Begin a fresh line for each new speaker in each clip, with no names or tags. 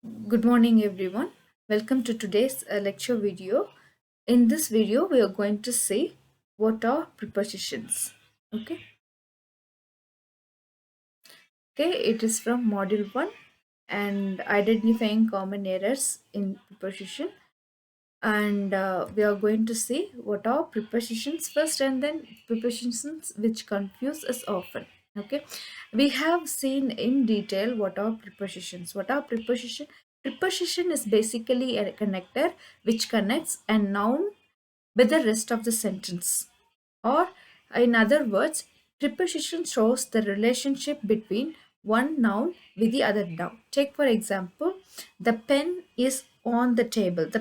Good morning, everyone. Welcome to today's lecture video. In this video, we are going to see what are prepositions. Okay, it is from Module 1 and identifying common errors in preposition. And we are going to see what are prepositions first and then prepositions which confuse us often. Okay, we have seen in detail what are prepositions. Preposition is basically a connector which connects a noun with the rest of the sentence, or in other words, preposition shows the relationship between one noun with the other noun. Take for example, the pen is on the table. The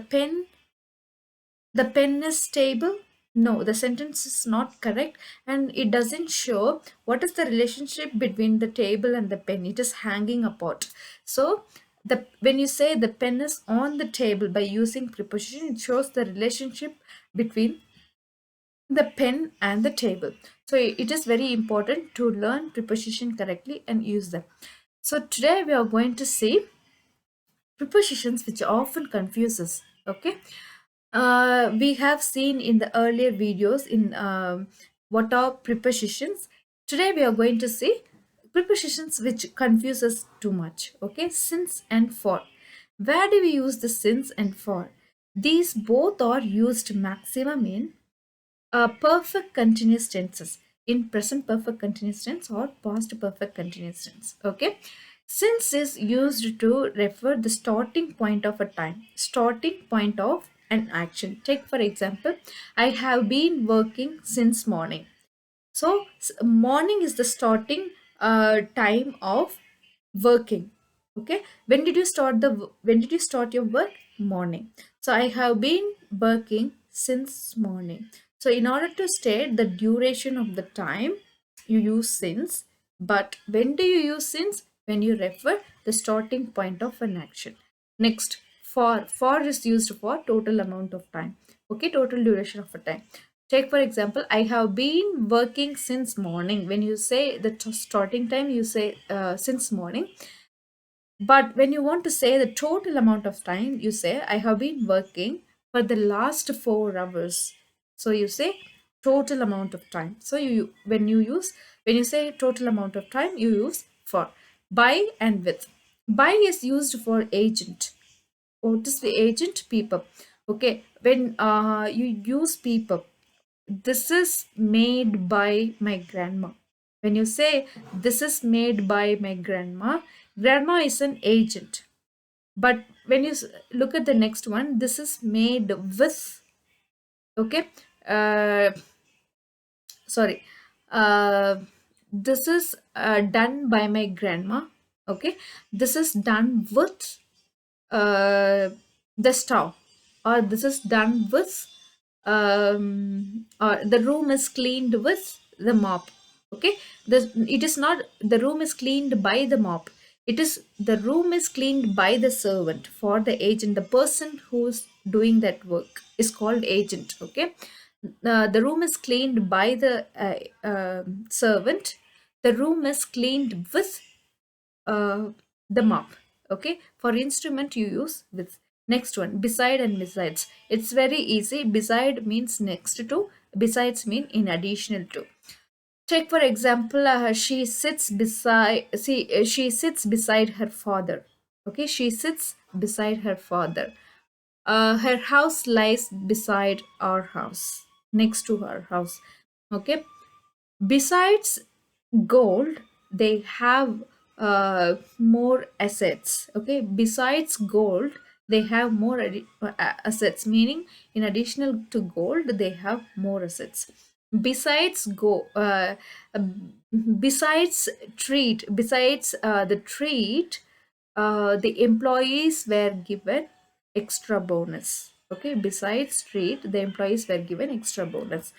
pen is stable. No, the sentence is not correct, and it doesn't show what is the relationship between the table and the pen. It is hanging apart. So the when you say the pen is on the table by using preposition, it shows the relationship between the pen and the table. So it is very important to learn preposition correctly and use them. So today we are going to see prepositions which often confuse us. Okay, we have seen in the earlier videos in what are prepositions. Today we are going to see prepositions which confuse us too much. Okay, since and for. Where do we use the since and for? These both are used maximum in perfect continuous tenses, in present perfect continuous tense or past perfect continuous tense. Okay, since is used to refer the starting point of a time, starting point of an action. Take for example, I have been working since morning. So morning is the starting time of working. Okay, when did you start your work? Morning. So I have been working since morning. So in order to state the duration of the time, you use since. But when do you use since? When you refer the starting point of an action. Next, for is used for total amount of time. Okay, total duration of a time. Take for example, I have been working since morning. When you say the starting time, you say since morning. But when you want to say the total amount of time, you say I have been working for the last 4 hours. So you say total amount of time. So when you say total amount of time, you use for. By and with. By is used for agent. What is the agent? People. Okay, when you use people, this is made by my grandma. When you say this is made by my grandma, grandma is an agent. But when you look at the next one, this is made with. Okay, uh, sorry, uh, this is done by my grandma. Okay, this is done with uh, the stove, or this is done with or the room is cleaned with the mop. Okay, it is not the room is cleaned by the mop, it is the room is cleaned by the servant. For the agent, the person who's doing that work is called agent. Okay, the room is cleaned by the servant. The room is cleaned with uh, the mop. Okay, for instrument you use with. Next one, beside and besides. It's very easy. Beside means next to, besides mean in additional to. Take for example, she sits beside her father. Okay, she sits beside her father. Her house lies beside our house, next to her house. Okay, besides gold, they have more assets. Okay, besides gold, they have more assets, meaning in additional to gold they have more assets. Besides uh, besides the treat, the employees were given extra bonus. Okay, besides treat, the employees were given extra bonus.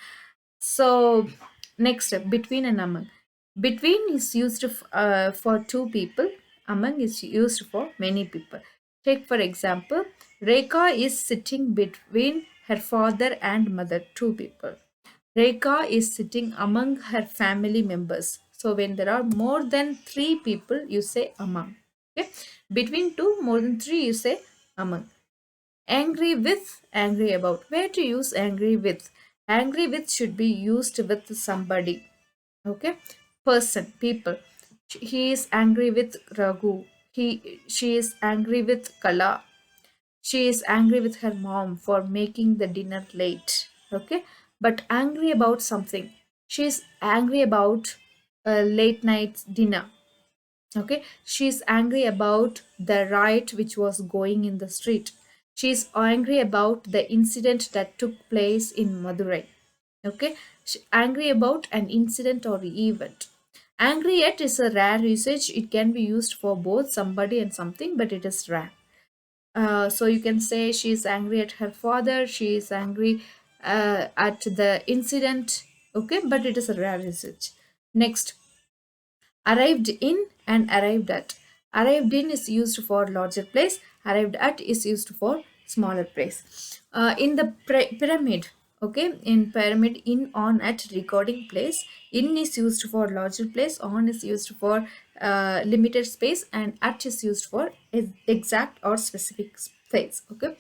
So next step, between and among. Between is used for two people. Among is used for many people. Take for example, Rekha is sitting between her father and mother, two people. Rekha is sitting among her family members. So when there are more than three people, you say among. Okay, between two, more than three, you say among. Angry with, angry about. Where to use angry with? Angry with should be used with somebody. Okay, person, people. He is angry with Raghu. She is angry with Kala. She is angry with her mom for making the dinner late. Okay, but angry about something. She is angry about a late night dinner. Okay, she is angry about the riot which was going in the street. She is angry about the incident that took place in Madurai. Okay, angry about an incident or event. Angry at is a rare usage. It can be used for both somebody and something, but it is rare. So you can say she is angry at her father, she is angry at the incident. Okay, but it is a rare usage. Next, arrived in and arrived at. Arrived in is used for larger place, arrived at is used for smaller place. In the pyramid, okay, in pyramid, in, on, at, recording place, in is used for larger place, on is used for limited space, and at is used for exact or specific space. Okay,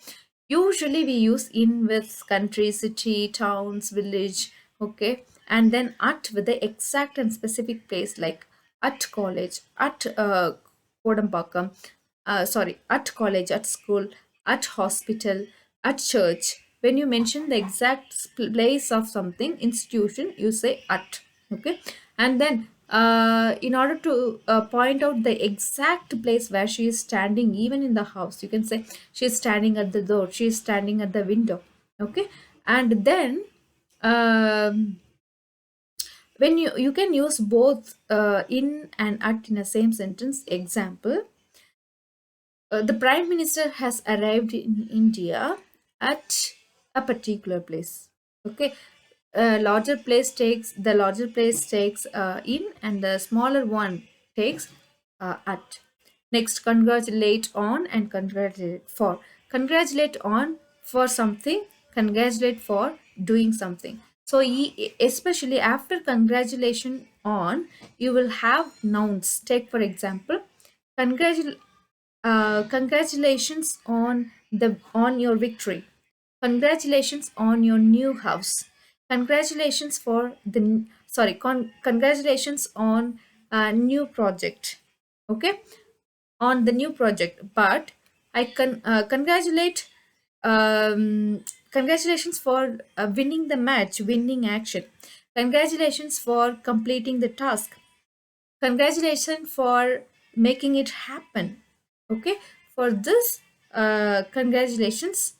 usually we use in with country, city, towns, village. Okay, and then at with the exact and specific place, like at college, at Kodampakkam, sorry, at college, at school, at hospital, at church. When you mention the exact place of something, institution, you say at. Okay, and then in order to point out the exact place where she is standing, even in the house, you can say she is standing at the door, she is standing at the window. Okay, and then when you can use both in and at in the same sentence. Example, the prime minister has arrived in India at a particular place. Okay, the larger place takes in, and the smaller one takes at. Next, congratulate on and congratulate for. Congratulate on for something, congratulate for doing something. So especially after congratulation on, you will have nouns. Take for example, congratulate, congratulations on your victory. Congratulations on your new house. Congratulations for the sorry. Congratulations on a new project. Okay, on the new project. But I can congratulate. Congratulations for winning the match, winning action. Congratulations for completing the task. Congratulations for making it happen. Okay, for this, congratulations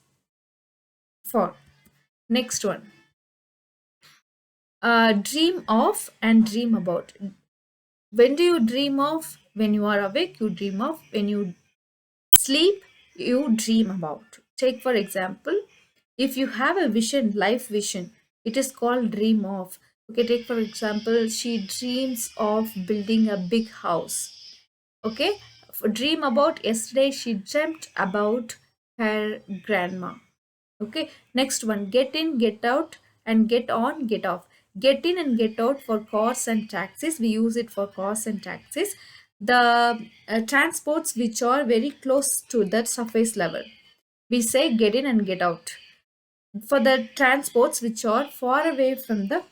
for. Next one, dream of and dream about. When do you dream of? When you are awake, you dream of. When you sleep, you dream about. Take for example, if you have a vision, life vision, it is called dream of. Okay, take for example, she dreams of building a big house. Okay, for dream about, yesterday she dreamt about her grandma. Okay, next one, get in, get out, and get on, get off. Get in and get out for cars and taxis. We use it for cars and taxis, the transports which are very close to that surface level. We say get in and get out. For the transports which are far away from the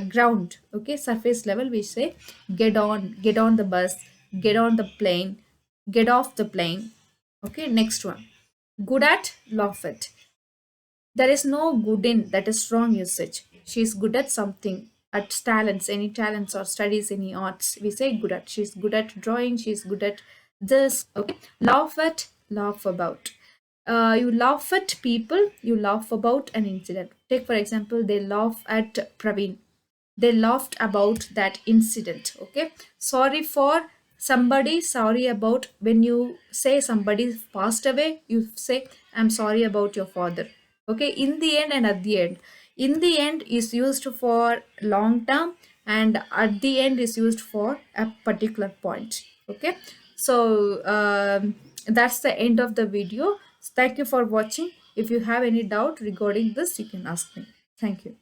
ground, okay, surface level, we say get on the bus, get on the plane, get off the plane. Okay, next one, good at, laugh at. There is no good in, that is wrong usage. She is good at something, at talents, any talents or studies, any arts, we say good at. She's good at drawing, she's good at this. Okay, laugh at, laugh about. You laugh at people, you laugh about an incident. Take for example, they laugh at Praveen, they laughed about that incident. Okay, sorry for somebody, sorry about. When you say somebody passed away, you say I'm sorry about your father. Okay, in the end and at the end. In the end is used for long term, and at the end is used for a particular point. Okay, so that's the end of the video. Thank you for watching. If you have any doubt regarding this, you can ask me. Thank you.